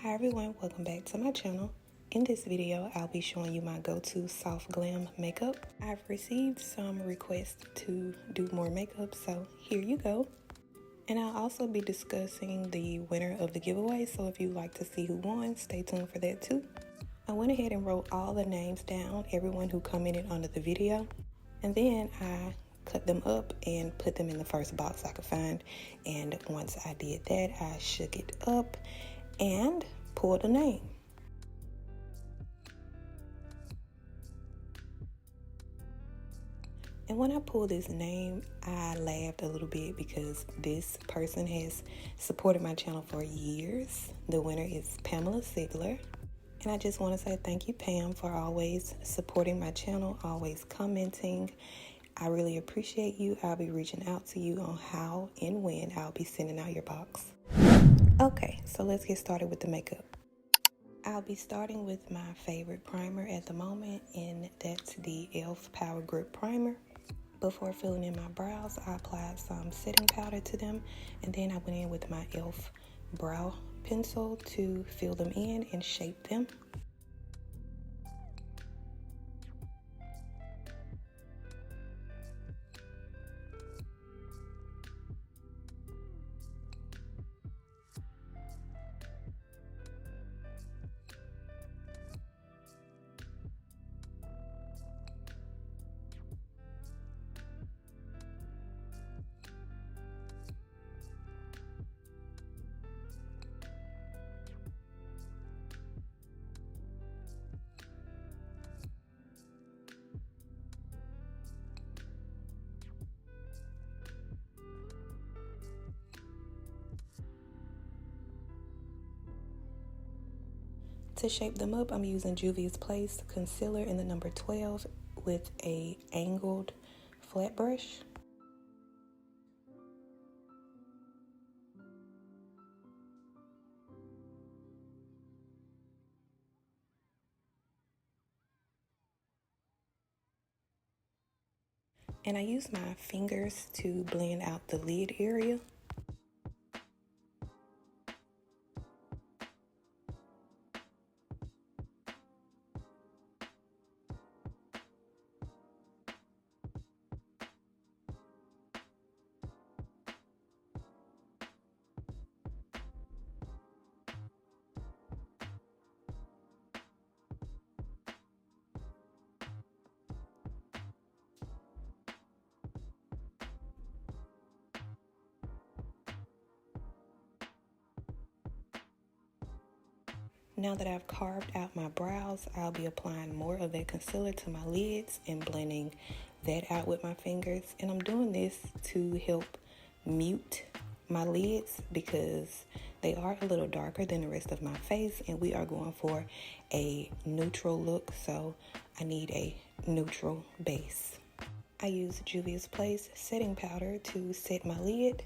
Hi everyone, welcome back to my channel. In this video, I'll be showing you my go-to soft glam makeup. I've received some requests to do more makeup, so here you go. And I'll also be discussing the winner of the giveaway, so if you'd like to see who won, stay tuned for that too. I went ahead and wrote all the names down, everyone who commented under the video, and then I cut them up and put them in the first box I could find. And once I did that, I shook it up and pulled a name. And when I pulled this name, I laughed a little bit because this person has supported my channel for years. The winner is Pamela Sigler. And I just want to say thank you, Pam, for always supporting my channel, always commenting. I really appreciate you. I'll be reaching out to you on how and when I'll be sending out your box. Okay, so let's get started with the makeup. I'll be starting with my favorite primer at the moment, and that's the e.l.f. Power Grip Primer. Before filling in my brows, I applied some setting powder to them, and then I went in with my e.l.f. brow pencil to fill them in and shape them. To shape them up, I'm using Juvia's Place concealer in the number 12 with a angled flat brush. And I use my fingers to blend out the lid area. Now that I've carved out my brows, I'll be applying more of that concealer to my lids and blending that out with my fingers. And I'm doing this to help mute my lids because they are a little darker than the rest of my face, and we are going for a neutral look, so I need a neutral base. I use Juvia's Place setting powder to set my lid.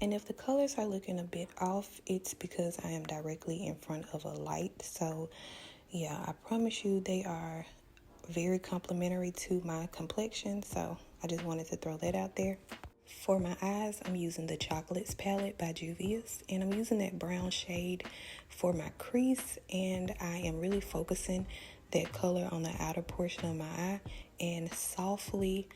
And if the colors are looking a bit off, it's because I am directly in front of a light. So yeah, I promise you they are very complimentary to my complexion. So I just wanted to throw that out there. For my eyes, I'm using the Chocolates palette by Juvia's, and I'm using that brown shade for my crease, and I am really focusing that color on the outer portion of my eye and softly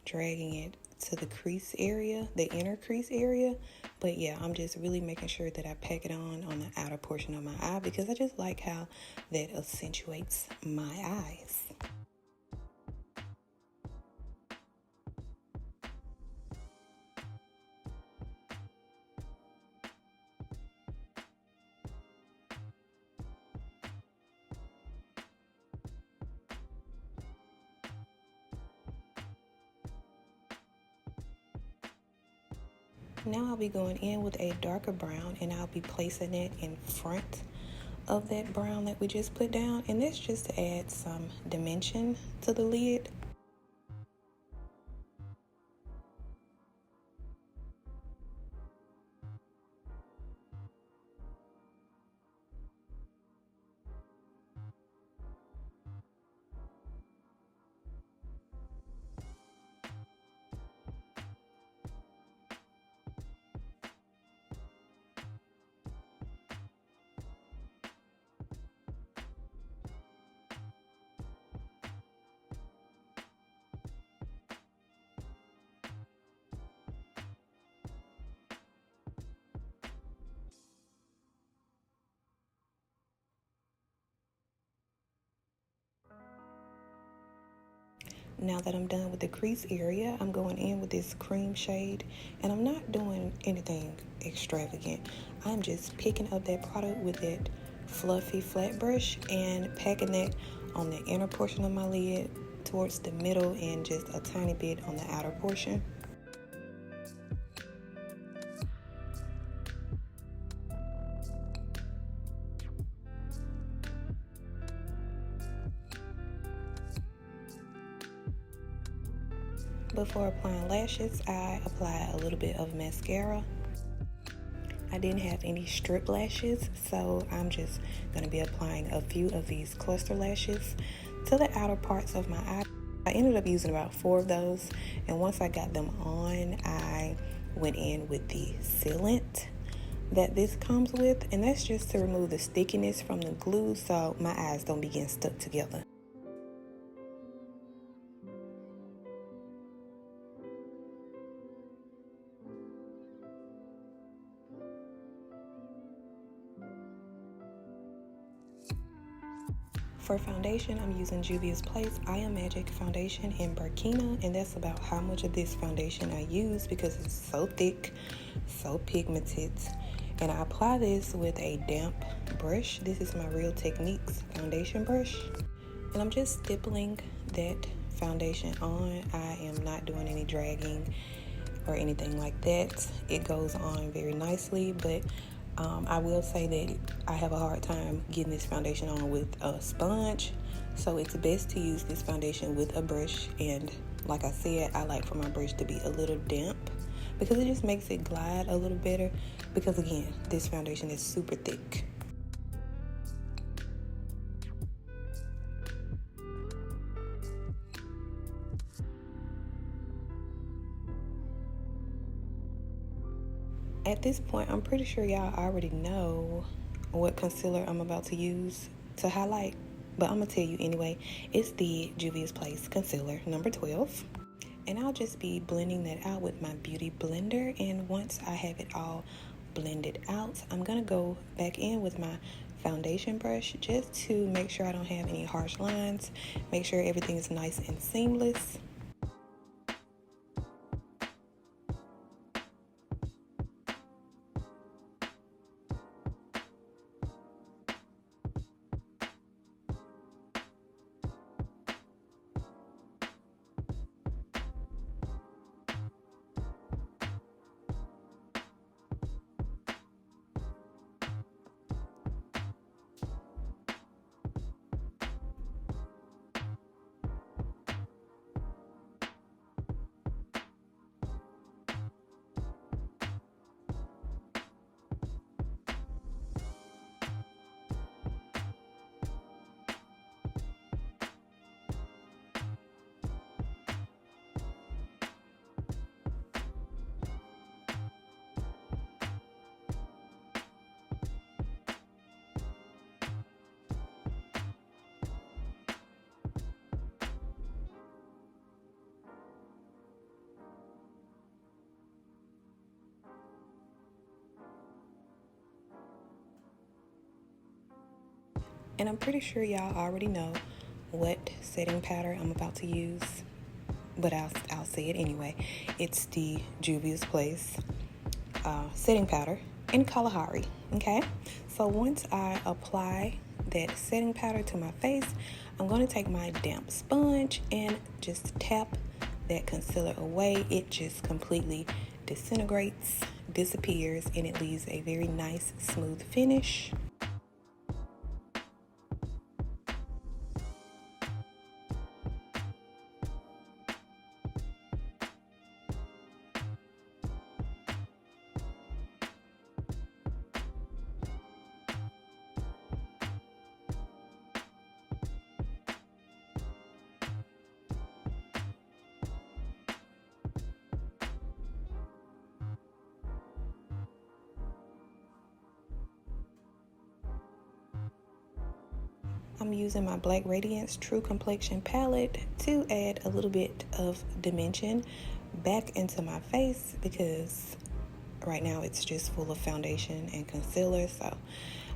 dragging it to the crease area, the inner crease area. But yeah, I'm just really making sure that I pack it on the outer portion of my eye because I just like how that accentuates my eyes. Now I'll be going in with a darker brown, and I'll be placing it in front of that brown that we just put down, and that's just to add some dimension to the lid. Now that I'm done with the crease area, I'm going in with this cream shade, and I'm not doing anything extravagant. I'm just picking up that product with that fluffy flat brush and packing that on the inner portion of my lid, towards the middle, and just a tiny bit on the outer portion. Before applying lashes, I apply a little bit of mascara. I didn't have any strip lashes, so I'm just going to be applying a few of these cluster lashes to the outer parts of my eye. I ended up using about 4 of those, and once I got them on, I went in with the sealant that this comes with, and that's just to remove the stickiness from the glue so my eyes don't begin stuck together. For foundation, I'm using Juvia's Place I Am Magic foundation in Burkina, and that's about how much of this foundation I use because it's so thick, so pigmented. And I apply this with a damp brush. This is my Real Techniques foundation brush. And I'm just stippling that foundation on. I am not doing any dragging or anything like that. It goes on very nicely, but I will say that I have a hard time getting this foundation on with a sponge, so it's best to use this foundation with a brush. And like I said, I like for my brush to be a little damp because it just makes it glide a little better, because again, this foundation is super thick. At this point, I'm pretty sure y'all already know what concealer I'm about to use to highlight, but I'm gonna tell you anyway. It's the Juvia's Place concealer number 12, and I'll just be blending that out with my beauty blender. And once I have it all blended out, I'm gonna go back in with my foundation brush just to make sure I don't have any harsh lines, make sure everything is nice and seamless. And I'm pretty sure y'all already know what setting powder I'm about to use, but I'll say it anyway. It's the Juvia's Place setting powder in Kalahari, okay? So once I apply that setting powder to my face, I'm going to take my damp sponge and just tap that concealer away. It just completely disintegrates, disappears, and it leaves a very nice, smooth finish. I'm using my Black Radiance True Complexion palette to add a little bit of dimension back into my face, because right now it's just full of foundation and concealer. So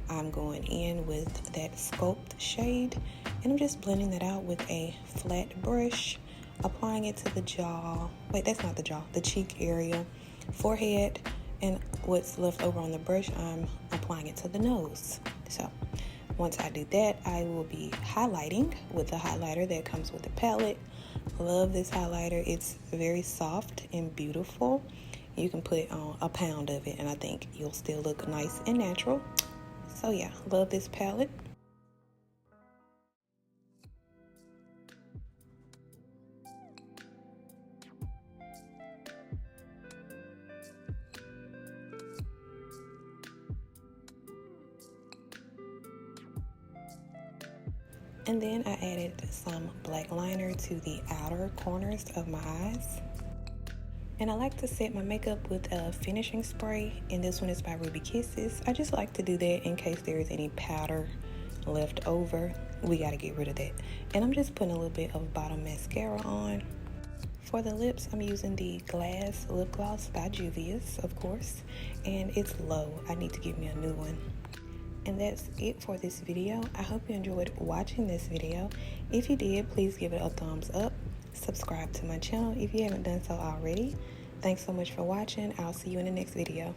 I'm going in with that Sculpt shade, and I'm just blending that out with a flat brush. applying it to the jaw. Wait, that's not the jaw, the cheek area, forehead, and what's left over on the brush, I'm applying it to the nose. So once I do that, I will be highlighting with the highlighter that comes with the palette. Love this highlighter. It's very soft and beautiful. You can put on a pound of it and I think you'll still look nice and natural. So yeah, love this palette. And then I added some black liner to the outer corners of my eyes. And I like to set my makeup with a finishing spray, and this one is by Ruby Kisses. I just like to do that in case there is any powder left over. We gotta get rid of that. And I'm just putting a little bit of bottom mascara on. For the lips, I'm using the Glass lip gloss by Juvia, of course, and it's low. I need to get me a new one. And that's it for this video. I hope you enjoyed watching this video. If you did, please give it a thumbs up. Subscribe to my channel if you haven't done so already. Thanks so much for watching. I'll see you in the next video.